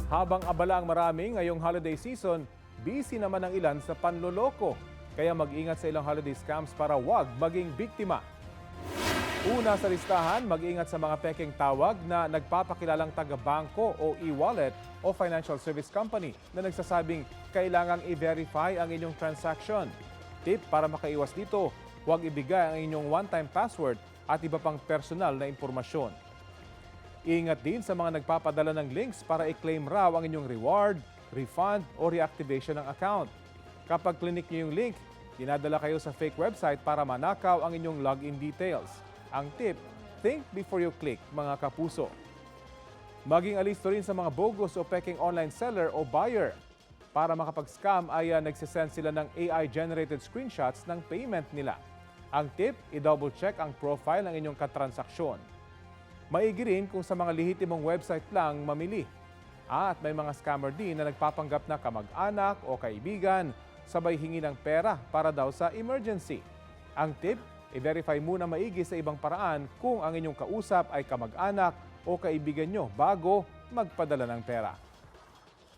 Habang abala ang marami ngayong holiday season, busy naman ang ilan sa panloloko. Kaya mag-ingat sa ilang holiday scams para wag maging biktima. Una sa listahan, mag-ingat sa mga pekeng tawag na nagpapakilalang taga-bangko o e-wallet o financial service company na nagsasabing kailangang i-verify ang inyong transaction. Tip para makaiwas dito, huwag ibigay ang inyong one-time password at iba pang personal na impormasyon. Ingat din sa mga nagpapadala ng links para i-claim raw ang inyong reward, refund o reactivation ng account. Kapag clinic niyo yung link, dinadala kayo sa fake website para manakaw ang inyong login details. Ang tip, think before you click, mga kapuso. Maging alisto rin sa mga bogus o peking online seller o buyer. Para makapag-scam ay nagsisend sila ng AI-generated screenshots ng payment nila. Ang tip, i-double check ang profile ng inyong katransaksyon. Maigi rin kung sa mga lehitimong website lang mamili. At may mga scammer din na nagpapanggap na kamag-anak o kaibigan, sabay hingi ng pera para daw sa emergency. Ang tip, i-verify muna maigi sa ibang paraan kung ang inyong kausap ay kamag-anak o kaibigan nyo bago magpadala ng pera.